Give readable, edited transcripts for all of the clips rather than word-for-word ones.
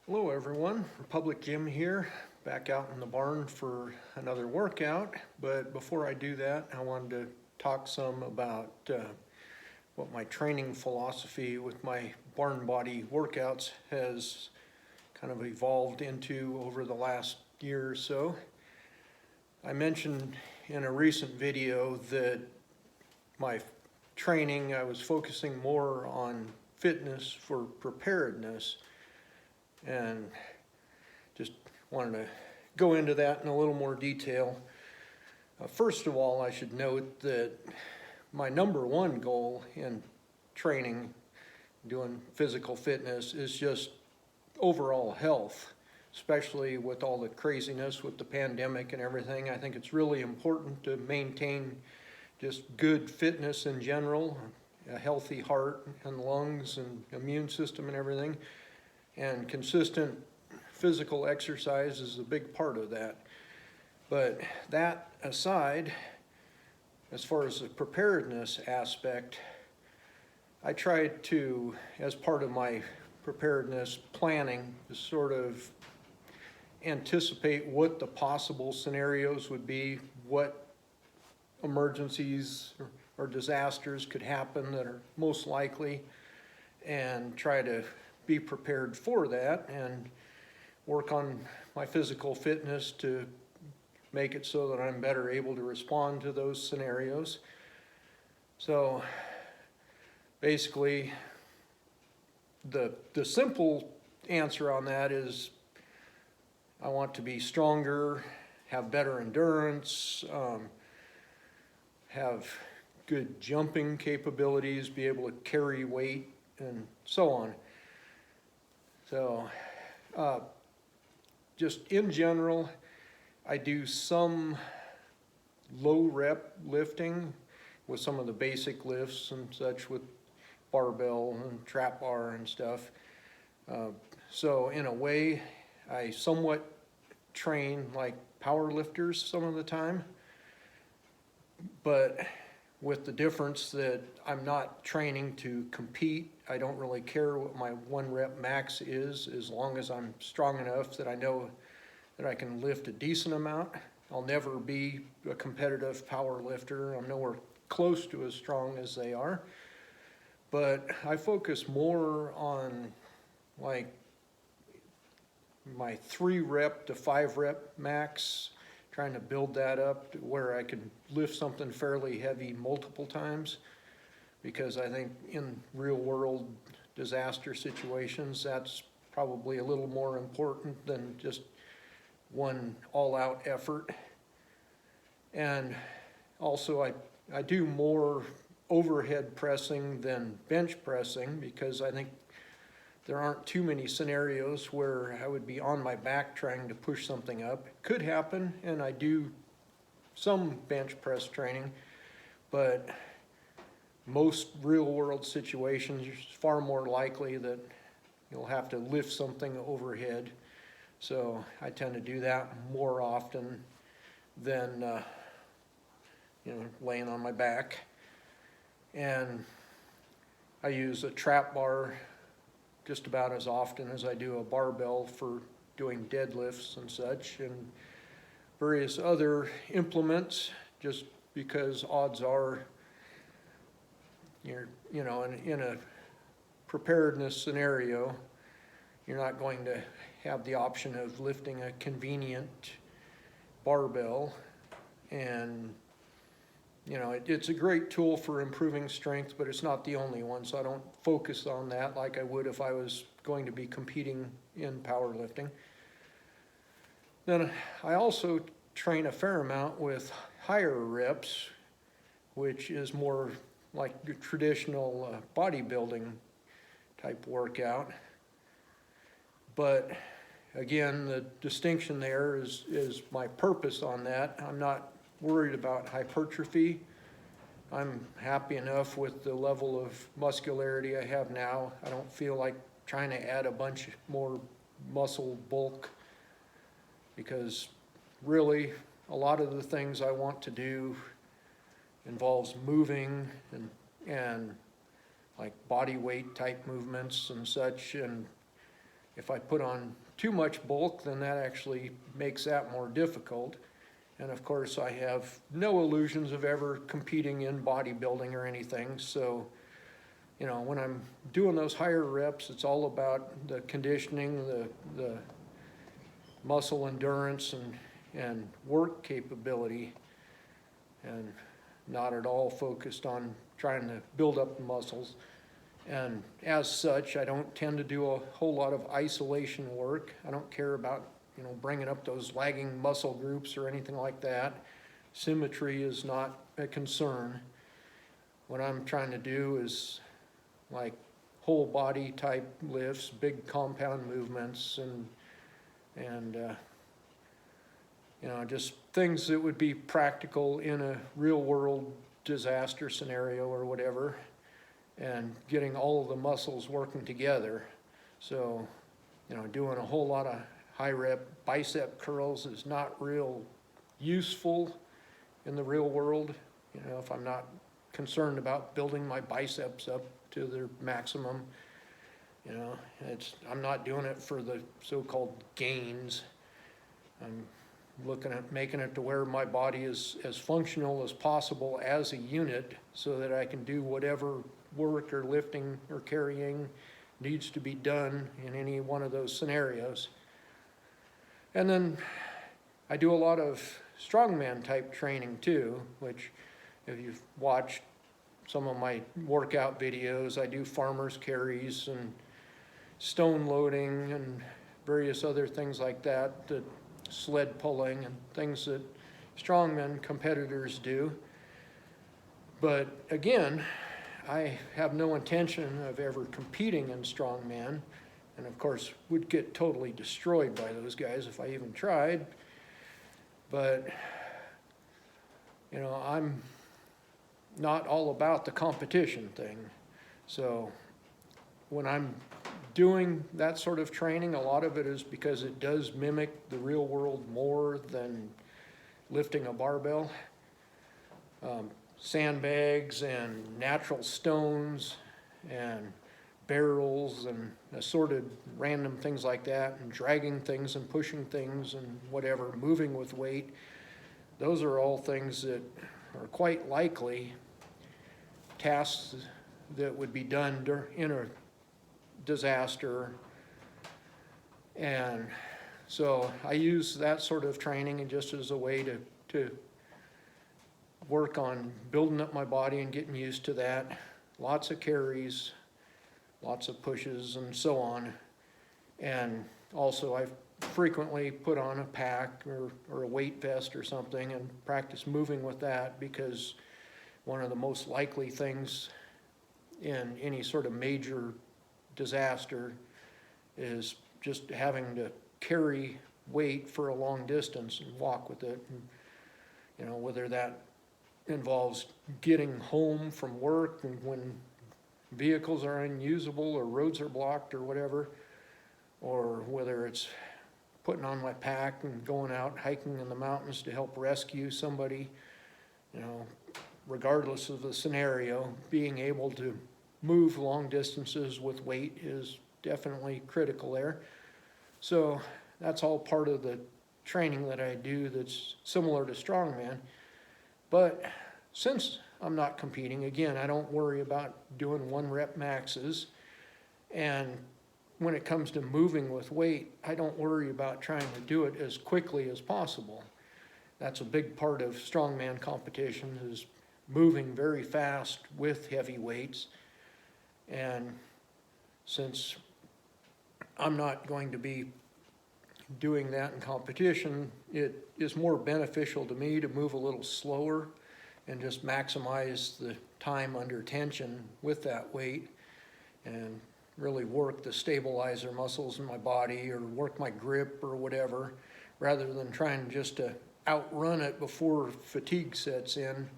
Hello everyone, Republic Jim here, back out in the barn for another workout. But before I do that, I wanted to talk some about what my training philosophy with my BarnBody workouts has kind of evolved into over the last year or so. I mentioned in a recent video that my training, I was focusing more on fitness for preparedness, and just wanted to go into that in a little more detail. First of all, I should note that my number one goal in training, doing physical fitness, is just overall health, especially with all the craziness with the pandemic and everything. I think it's really important to maintain just good fitness in general, a healthy heart and lungs and immune system and everything. And consistent physical exercise is a big part of that. But that aside, as far as the preparedness aspect, I try to, as part of my preparedness planning, to sort of anticipate what the possible scenarios would be, what emergencies or disasters could happen that are most likely, and try to be prepared for that and work on my physical fitness to make it so that I'm better able to respond to those scenarios. So basically, the simple answer on that is I want to be stronger, have better endurance, have good jumping capabilities, be able to carry weight, and so on. So just in general, I do some low rep lifting with some of the basic lifts and such with barbell and trap bar and stuff. So in a way, I somewhat train like power lifters some of the time, but with the difference that I'm not training to compete. I don't really care what my 1 rep max is, as long as I'm strong enough that I know that I can lift a decent amount. I'll never be a competitive power lifter. I'm nowhere close to as strong as they are. But I focus more on like my 3 rep to 5 rep max, trying to build that up to where I can lift something fairly heavy multiple times, because I think in real world disaster situations, that's probably a little more important than just one all-out effort. And also I do more overhead pressing than bench pressing, because I think there aren't too many scenarios where I would be on my back trying to push something up. It could happen, and I do some bench press training, but most real world situations, it's far more likely that you'll have to lift something overhead. So I tend to do that more often than laying on my back. And I use a trap bar just about as often as I do a barbell for doing deadlifts and such, and various other implements, just because odds are in a preparedness scenario, you're not going to have the option of lifting a convenient barbell. And it's a great tool for improving strength, but it's not the only one, so I don't focus on that like I would if I was going to be competing in powerlifting. Then I also train a fair amount with higher reps, which is more like your traditional bodybuilding type workout. But again, the distinction there is my purpose on that. I'm not worried about hypertrophy. I'm happy enough with the level of muscularity I have now. I don't feel like trying to add a bunch more muscle bulk, because really a lot of the things I want to do involves moving and like body weight type movements and such, and if I put on too much bulk, then that actually makes that more difficult. And of course, I have no illusions of ever competing in bodybuilding or anything. So, you know, when I'm doing those higher reps, it's all about the conditioning, the muscle endurance and work capability, and not at all focused on trying to build up the muscles. And as such, I don't tend to do a whole lot of isolation work. I don't care about, you know, bringing up those lagging muscle groups or anything like that. Symmetry is not a concern. What I'm trying to do is like whole body type lifts, big compound movements, and you know, just things that would be practical in a real world disaster scenario or whatever, and getting all of the muscles working together. So, you know, doing a whole lot of high rep bicep curls is not real useful in the real world. You know, if I'm not concerned about building my biceps up to their maximum, you know, I'm not doing it for the so-called gains. I'm looking at making it to where my body is as functional as possible as a unit, so that I can do whatever work or lifting or carrying needs to be done in any one of those scenarios. And then I do a lot of strongman type training too, which if you've watched some of my workout videos, I do farmer's carries and stone loading and various other things like that, sled pulling and things that strongman competitors do. But again, I have no intention of ever competing in strongman, and of course would get totally destroyed by those guys if I even tried. But you know, I'm not all about the competition thing. So when I'm doing that sort of training, a lot of it is because it does mimic the real world more than lifting a barbell. Sandbags and natural stones and barrels and assorted random things like that, and dragging things and pushing things and whatever, moving with weight. Those are all things that are quite likely tasks that would be done in a disaster. And so I use that sort of training just as a way to work on building up my body and getting used to that. Lots of carries, lots of pushes, and so on. And also I frequently put on a pack or a weight vest or something and practice moving with that, because one of the most likely things in any sort of major disaster is just having to carry weight for a long distance and walk with it. And, you know, whether that involves getting home from work and when vehicles are unusable or roads are blocked or whatever, or whether it's putting on my pack and going out hiking in the mountains to help rescue somebody. You know, regardless of the scenario, being able to move long distances with weight is definitely critical there. So that's all part of the training that I do that's similar to strongman. But since I'm not competing, again, I don't worry about doing 1 rep maxes. And when it comes to moving with weight, I don't worry about trying to do it as quickly as possible. That's a big part of strongman competition, is moving very fast with heavy weights. And since I'm not going to be doing that in competition, it is more beneficial to me to move a little slower and just maximize the time under tension with that weight, and really work the stabilizer muscles in my body or work my grip or whatever, rather than trying just to outrun it before fatigue sets in.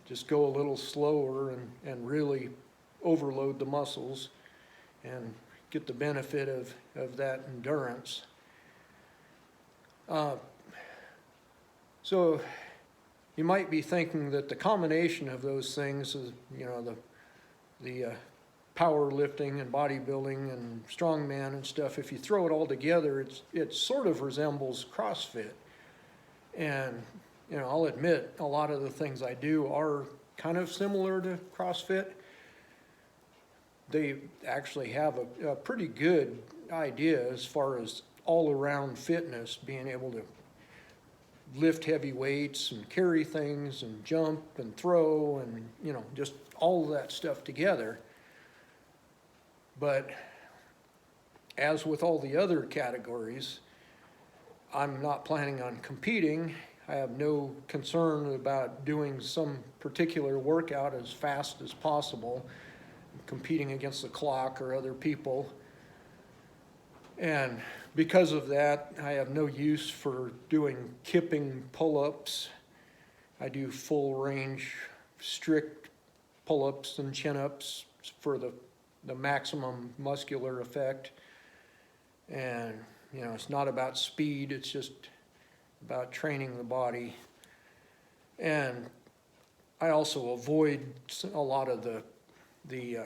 Just go a little slower and really overload the muscles and get the benefit of that endurance. So you might be thinking that the combination of those things is, you know, the powerlifting and bodybuilding and strongman and stuff, if you throw it all together, it sort of resembles CrossFit. And, you know, I'll admit a lot of the things I do are kind of similar to CrossFit. They actually have a pretty good idea as far as all-around fitness, being able to lift heavy weights and carry things and jump and throw and, you know, just all of that stuff together. But as with all the other categories, I'm not planning on competing. I have no concern about doing some particular workout as fast as possible, competing against the clock or other people. And because of that, I have no use for doing kipping pull-ups. I do full range, strict pull-ups and chin-ups for the maximum muscular effect. And, you know, it's not about speed, it's just about training the body. And I also avoid a lot of the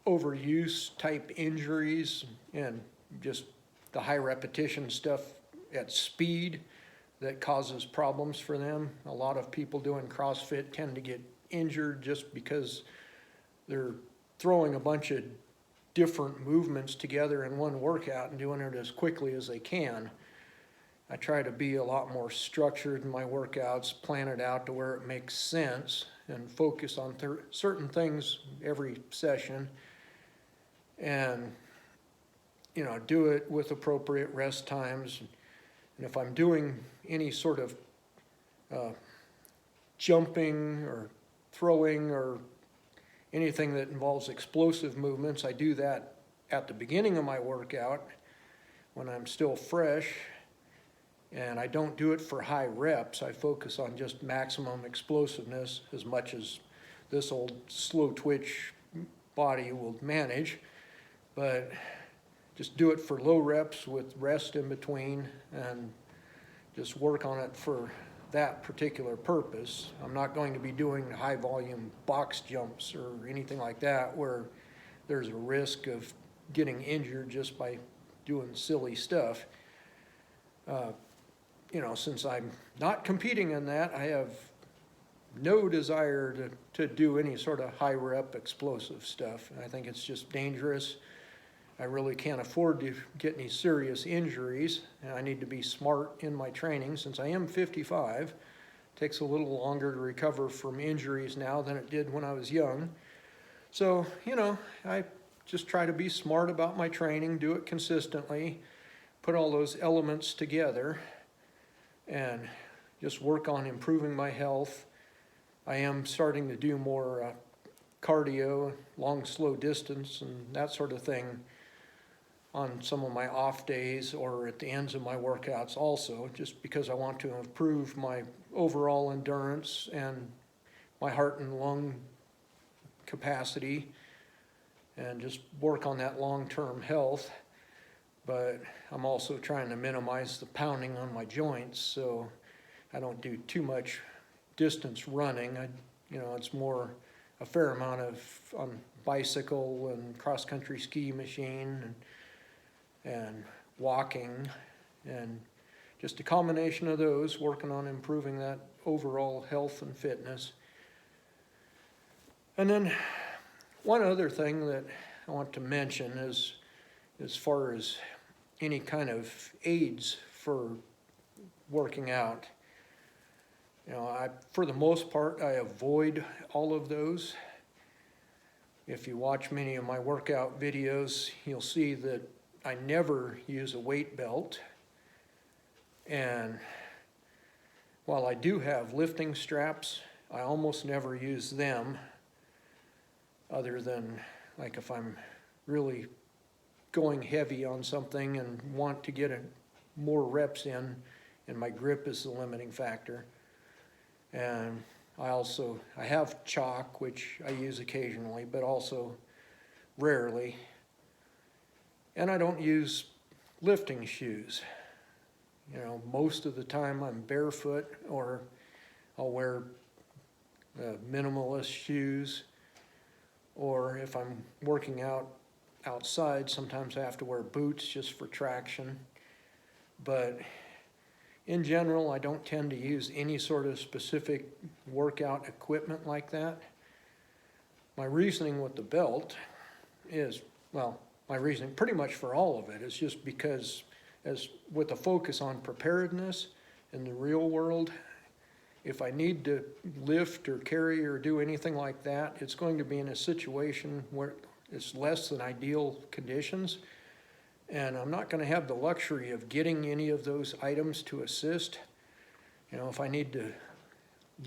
overuse type injuries and just the high repetition stuff at speed that causes problems for them. A lot of people doing CrossFit tend to get injured just because they're throwing a bunch of different movements together in one workout and doing it as quickly as they can. I try to be a lot more structured in my workouts, plan it out to where it makes sense, and focus on certain things every session. And, you know, do it with appropriate rest times. And if I'm doing any sort of jumping or throwing or anything that involves explosive movements, I do that at the beginning of my workout when I'm still fresh, and I don't do it for high reps. I focus on just maximum explosiveness as much as this old slow twitch body will manage, but just do it for low reps with rest in between and just work on it for that particular purpose. I'm not going to be doing high volume box jumps or anything like that where there's a risk of getting injured just by doing silly stuff. You know, since I'm not competing in that, I have no desire to do any sort of high rep explosive stuff. I think it's just dangerous. I really can't afford to get any serious injuries, and I need to be smart in my training. Since I am 55, it takes a little longer to recover from injuries now than it did when I was young. So, you know, I just try to be smart about my training, do it consistently, put all those elements together, and just work on improving my health. I am starting to do more cardio, long, slow distance, and that sort of thing on some of my off days or at the ends of my workouts also, just because I want to improve my overall endurance and my heart and lung capacity and just work on that long-term health. But I'm also trying to minimize the pounding on my joints, so I don't do too much distance running. You know, it's more a fair amount of on bicycle and cross-country ski machine and walking, and just a combination of those, working on improving that overall health and fitness. And then one other thing that I want to mention is, as far as any kind of aids for working out, you know, for the most part, I avoid all of those. If you watch many of my workout videos, you'll see that I never use a weight belt. And while I do have lifting straps, I almost never use them, other than like if I'm really going heavy on something and want to get more reps in, and my grip is the limiting factor. And I have chalk, which I use occasionally, but also rarely. And I don't use lifting shoes. You know, most of the time I'm barefoot, or I'll wear minimalist shoes. Or if I'm working out outside, sometimes I have to wear boots just for traction. But in general, I don't tend to use any sort of specific workout equipment like that. My reasoning with the belt is, well, my reasoning pretty much for all of it is just because, as with a focus on preparedness in the real world, if I need to lift or carry or do anything like that, it's going to be in a situation where it's less than ideal conditions. And I'm not going to have the luxury of getting any of those items to assist. You know, if I need to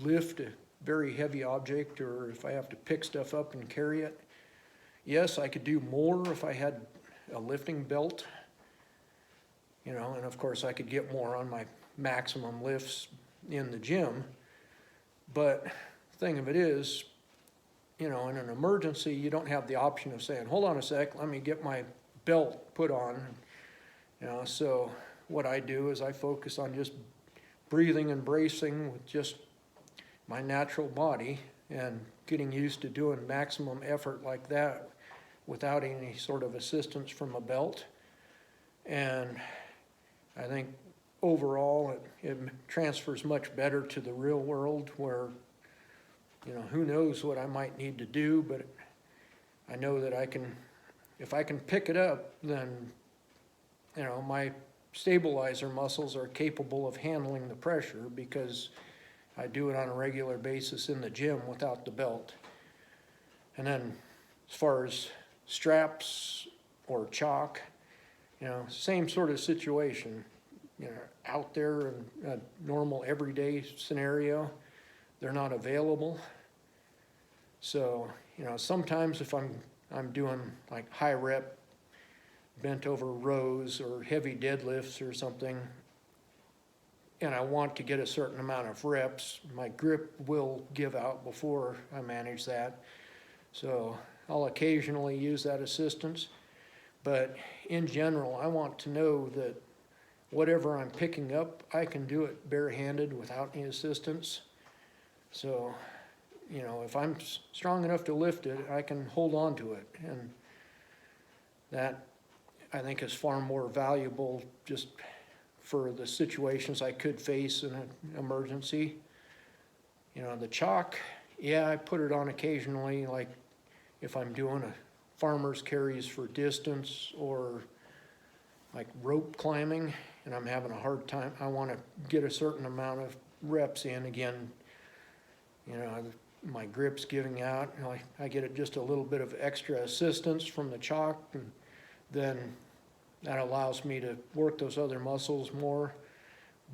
lift a very heavy object, or if I have to pick stuff up and carry it, yes, I could do more if I had a lifting belt. You know, and of course I could get more on my maximum lifts in the gym. But the thing of it is, you know, in an emergency, you don't have the option of saying, hold on a sec, let me get my belt put on. You know, so what I do is I focus on just breathing and bracing with just my natural body and getting used to doing maximum effort like that without any sort of assistance from a belt. And I think overall it transfers much better to the real world where, you know, who knows what I might need to do, but I know that if I can pick it up, then, you know, my stabilizer muscles are capable of handling the pressure because I do it on a regular basis in the gym without the belt. And then as far as straps or chalk, you know, same sort of situation. You know, out there in a normal everyday scenario, they're not available. So, you know, sometimes if I'm doing like high rep bent over rows or heavy deadlifts or something, and I want to get a certain amount of reps, my grip will give out before I manage that. So I'll occasionally use that assistance. But in general, I want to know that whatever I'm picking up, I can do it barehanded without any assistance. So, you know, if I'm strong enough to lift it, I can hold on to it. And that, I think, is far more valuable just for the situations I could face in an emergency. You know, the chalk, yeah, I put it on occasionally, like if I'm doing a farmer's carries for distance or like rope climbing and I'm having a hard time, I want to get a certain amount of reps in again. You know, my grip's giving out, you know, I get it just a little bit of extra assistance from the chalk, and then that allows me to work those other muscles more.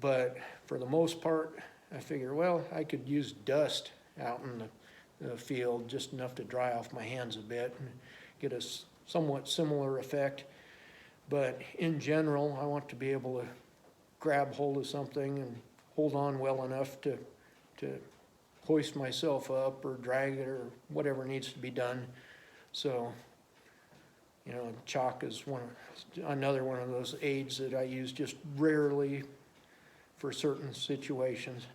But for the most part, I figure, well, I could use dust out in the field, just enough to dry off my hands a bit and get a somewhat similar effect. But in general, I want to be able to grab hold of something and hold on well enough to hoist myself up or drag it or whatever needs to be done. So, you know, chalk is another one of those aids that I use just rarely for certain situations.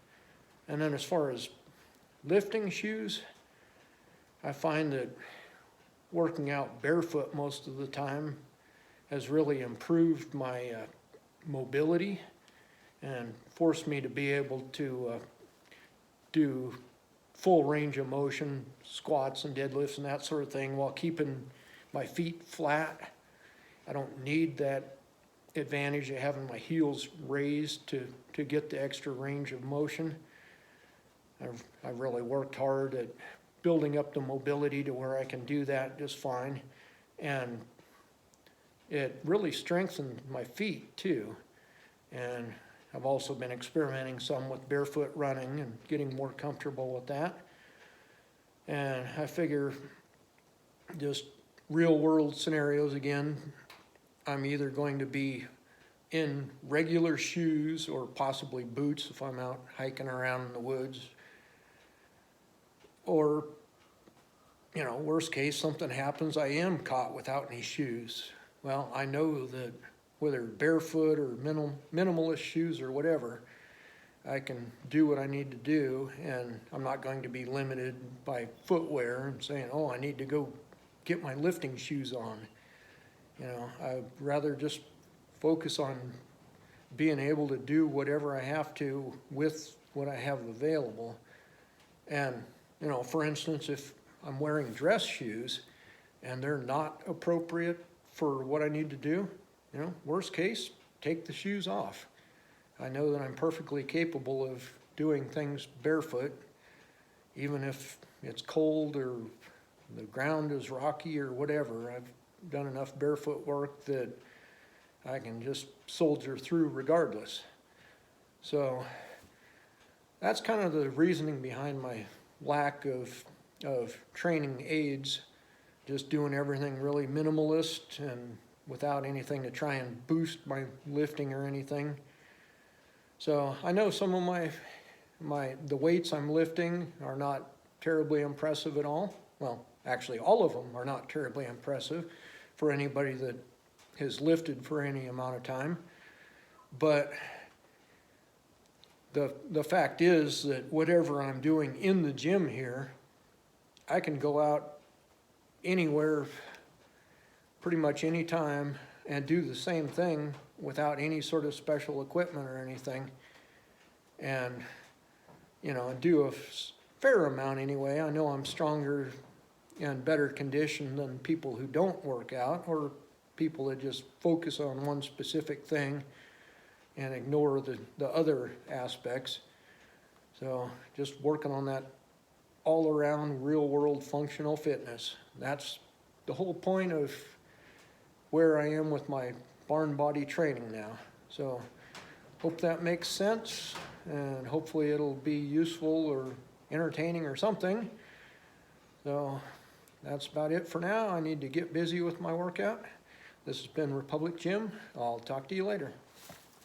And then as far as lifting shoes, I find that working out barefoot most of the time has really improved my mobility and forced me to be able to do full range of motion, squats and deadlifts and that sort of thing while keeping my feet flat. I don't need that advantage of having my heels raised to get the extra range of motion. I've really worked hard at building up the mobility to where I can do that just fine. And it really strengthened my feet too. And I've also been experimenting some with barefoot running and getting more comfortable with that. And I figure just real world scenarios again, I'm either going to be in regular shoes or possibly boots if I'm out hiking around in the woods. Or, you know, worst case, something happens, I am caught without any shoes. Well, I know that whether barefoot or minimalist shoes or whatever, I can do what I need to do, and I'm not going to be limited by footwear and saying, oh, I need to go get my lifting shoes on. You know, I'd rather just focus on being able to do whatever I have to with what I have available. And, you know, for instance, if I'm wearing dress shoes and they're not appropriate for what I need to do, you know, worst case, take the shoes off. I know that I'm perfectly capable of doing things barefoot, even if it's cold or the ground is rocky or whatever. I've done enough barefoot work that I can just soldier through regardless. So that's kind of the reasoning behind my lack of training aids, just doing everything really minimalist and without anything to try and boost my lifting or anything. So I know some of the weights I'm lifting are not terribly impressive at all. Well, actually all of them are not terribly impressive for anybody that has lifted for any amount of time. But the fact is that whatever I'm doing in the gym here, I can go out anywhere, pretty much any time, and do the same thing without any sort of special equipment or anything. And, you know, do a fair amount anyway. I know I'm stronger and better conditioned than people who don't work out, or people that just focus on one specific thing and ignore the other aspects. So just working on that all-around real-world functional fitness. That's the whole point of where I am with my BarnBody training now. So hope that makes sense, and hopefully it'll be useful or entertaining or something. So that's about it for now. I need to get busy with my workout. This has been Republic Jim. I'll talk to you later.